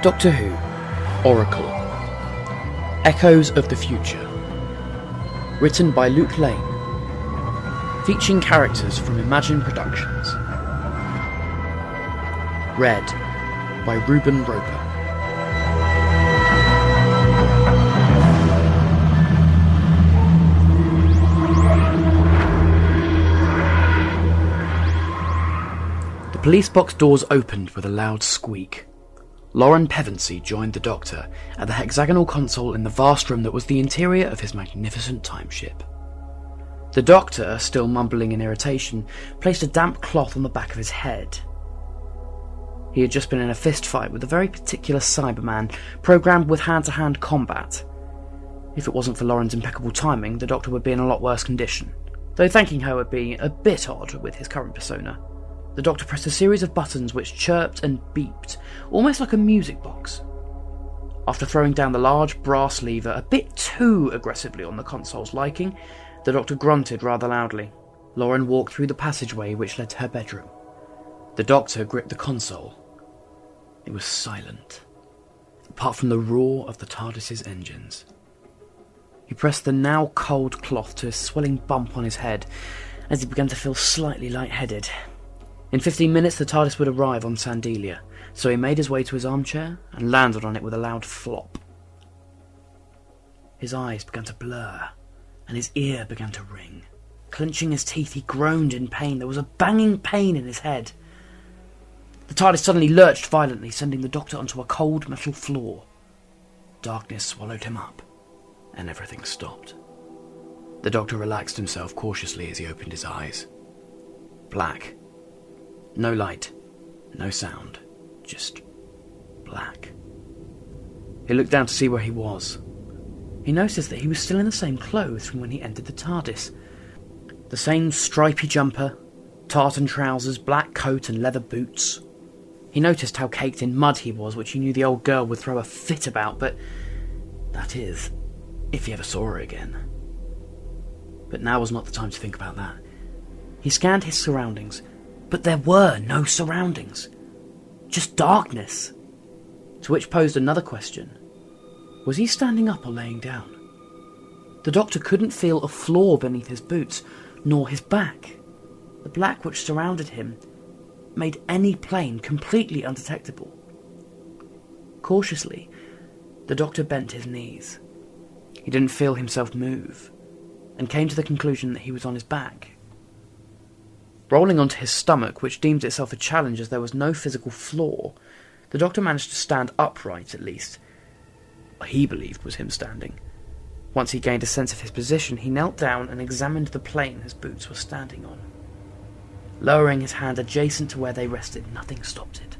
Doctor Who, Oracle, Echoes of the Future, written by Luke Lane, featuring characters from Imagine Productions, read by Reuben. The police box doors opened with a loud squeak. Lauren Pevensey joined the Doctor at the hexagonal console in the vast room that was the interior of his magnificent timeship. The Doctor, still mumbling in irritation, placed a damp cloth on the back of his head. He had just been in a fist fight with a very particular Cyberman, programmed with hand-to-hand combat. If it wasn't for Lauren's impeccable timing, the Doctor would be in a lot worse condition, though thanking her would be a bit odd with his current persona. The Doctor pressed a series of buttons which chirped and beeped, almost like a music box. After throwing down the large brass lever a bit too aggressively on the console's liking, the Doctor grunted rather loudly. Lauren walked through the passageway which led to her bedroom. The Doctor gripped the console. It was silent, apart from the roar of the TARDIS's engines. He pressed the now cold cloth to a swelling bump on his head as he began to feel slightly lightheaded. In 15 minutes the TARDIS would arrive on Sandelia, so he made his way to his armchair and landed on it with a loud flop. His eyes began to blur, and his ear began to ring. Clenching his teeth, he groaned in pain. There was a banging pain in his head. The TARDIS suddenly lurched violently, sending the Doctor onto a cold metal floor. Darkness swallowed him up, and everything stopped. The Doctor relaxed himself cautiously as he opened his eyes. Black. No light, no sound, just black. He looked down to see where he was. He noticed that he was still in the same clothes from when he entered the TARDIS. The same stripy jumper, tartan trousers, black coat and leather boots. He noticed how caked in mud he was, which he knew the old girl would throw a fit about, but that is, if he ever saw her again. But now was not the time to think about that. He scanned his surroundings, but there were no surroundings. Just darkness. To which posed another question. Was he standing up or laying down? The Doctor couldn't feel a floor beneath his boots, nor his back. The black which surrounded him made any plane completely undetectable. Cautiously, the Doctor bent his knees. He didn't feel himself move, and came to the conclusion that he was on his back. Rolling onto his stomach, which deemed itself a challenge as there was no physical floor, the Doctor managed to stand upright at least. What he believed was him standing. Once he gained a sense of his position, he knelt down and examined the plane his boots were standing on. Lowering his hand adjacent to where they rested, nothing stopped it.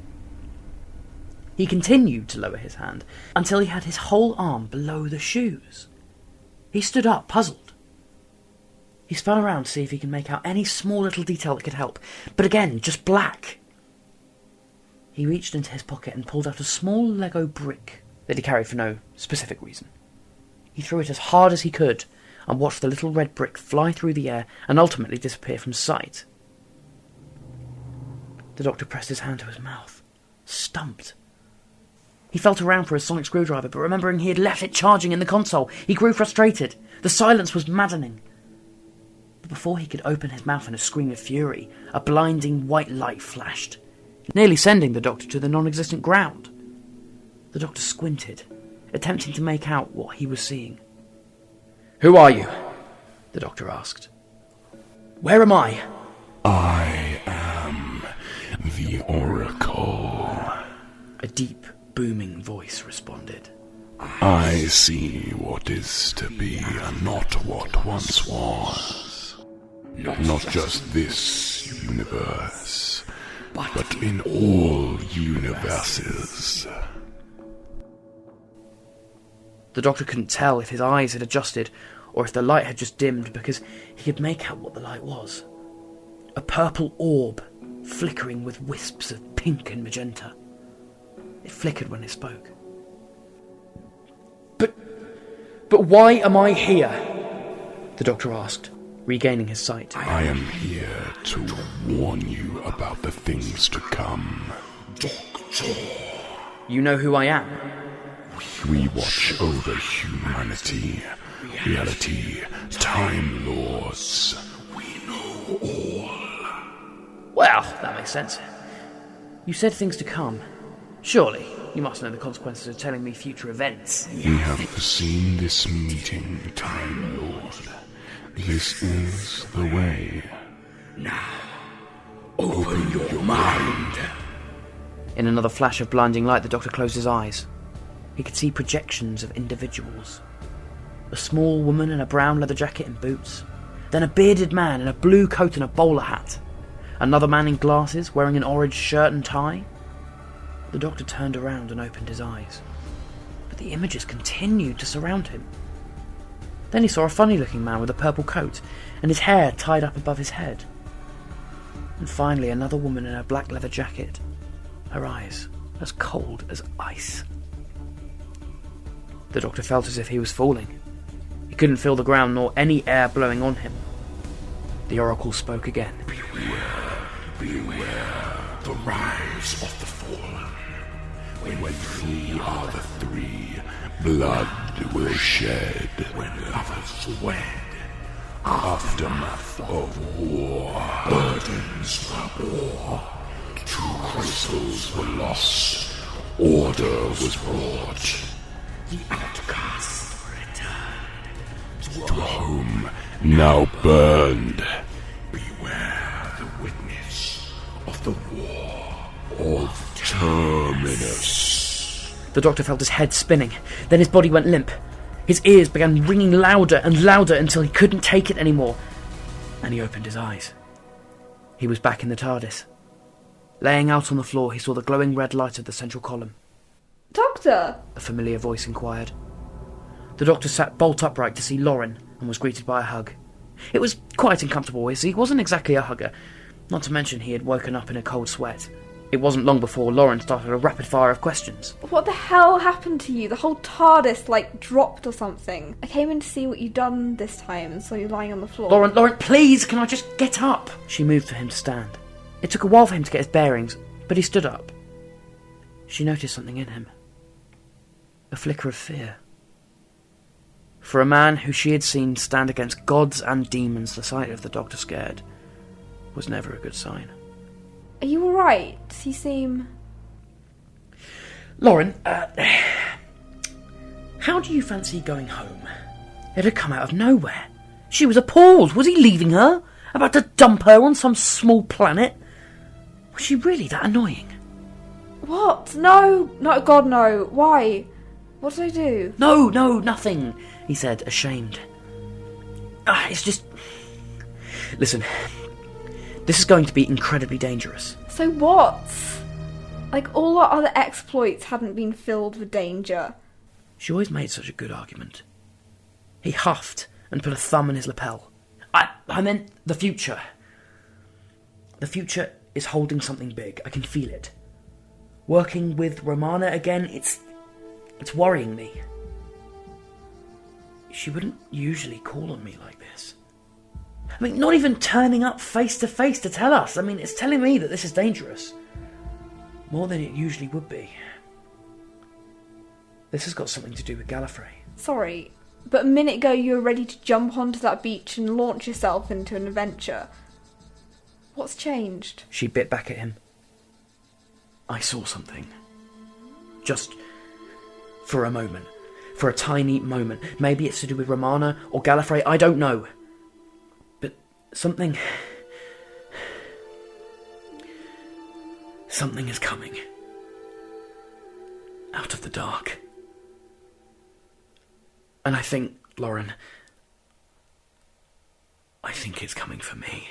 He continued to lower his hand until he had his whole arm below the shoes. He stood up, puzzled. He spun around to see if he could make out any small little detail that could help, but again, just black. He reached into his pocket and pulled out a small Lego brick that he carried for no specific reason. He threw it as hard as he could and watched the little red brick fly through the air and ultimately disappear from sight. The Doctor pressed his hand to his mouth, stumped. He felt around for a sonic screwdriver, but remembering he had left it charging in the console, he grew frustrated. The silence was maddening. But before he could open his mouth in a scream of fury, a blinding white light flashed, nearly sending the Doctor to the non-existent ground. The Doctor squinted, attempting to make out what he was seeing. "Who are you?" the Doctor asked. "Where am I?" "I am the Oracle," a deep, booming voice responded. "I see what is to be and not what once was. Not just this universe, but in all universes." The Doctor couldn't tell if his eyes had adjusted or if the light had just dimmed, because he could make out what the light was. A purple orb, flickering with wisps of pink and magenta. It flickered when it spoke. But why am I here?" the Doctor asked, regaining his sight. "I am here to warn you about the things to come." "Doctor," You know who I am? We watch over humanity, reality, Time Lords. We know all. Well, that makes sense. You said things to come. Surely, you must know the consequences of telling me future events. We have foreseen this meeting, Time Lord. This is the way. Now, open your mind. In another flash of blinding light, the Doctor closed his eyes. He could see projections of individuals. A small woman in a brown leather jacket and boots. Then a bearded man in a blue coat and a bowler hat. Another man in glasses, wearing an orange shirt and tie. The Doctor turned around and opened his eyes. But the images continued to surround him. Then he saw a funny-looking man with a purple coat and his hair tied up above his head. And finally another woman in a black leather jacket, her eyes as cold as ice. The Doctor felt as if he was falling. He couldn't feel the ground nor any air blowing on him. The Oracle spoke again. Beware the rise of the fallen. When three are the three, blood will shed. When lovers wed, aftermath of war, burdens were bore. Two crystals were lost, order was brought. The outcasts returned to a home now burned. Beware the witness of the war of Terminus. The Doctor felt his head spinning. Then his body went limp. His ears began ringing louder and louder until he couldn't take it anymore. And he opened his eyes. He was back in the TARDIS. Laying out on the floor, he saw the glowing red light of the central column. Doctor! A familiar voice inquired. The Doctor sat bolt upright to see Lauren and was greeted by a hug. It was quite uncomfortable, as he wasn't exactly a hugger. Not to mention he had woken up in a cold sweat. It wasn't long before Lauren started a rapid fire of questions. What the hell happened to you? The whole TARDIS, dropped or something. I came in to see what you'd done this time and saw you lying on the floor. Lauren, please, can I just get up? She moved for him to stand. It took a while for him to get his bearings, but he stood up. She noticed something in him. A flicker of fear. For a man who she had seen stand against gods and demons, the sight of the Doctor scared was never a good sign. Are you alright? Does he seem... Lauren, how do you fancy going home? It had come out of nowhere. She was appalled. Was he leaving her? About to dump her on some small planet? Was she really that annoying? What? No, God, no. Why? What did I do? No, nothing, he said, ashamed. It's just... Listen, this is going to be incredibly dangerous. So what? All our other exploits hadn't been filled with danger. She always made such a good argument. He huffed and put a thumb in his lapel. I meant the future. The future is holding something big. I can feel it. Working with Romana again, it's worrying me. She wouldn't usually call on me like this. I mean, not even turning up face to face to tell us. I mean, it's telling me that this is dangerous. More than it usually would be. This has got something to do with Gallifrey. Sorry, but a minute ago you were ready to jump onto that beach and launch yourself into an adventure. What's changed? She bit back at him. I saw something. Just for a moment. For a tiny moment. Maybe it's to do with Romana or Gallifrey, I don't know. But something is coming. Out of the dark. And I think, Lauren, I think it's coming for me.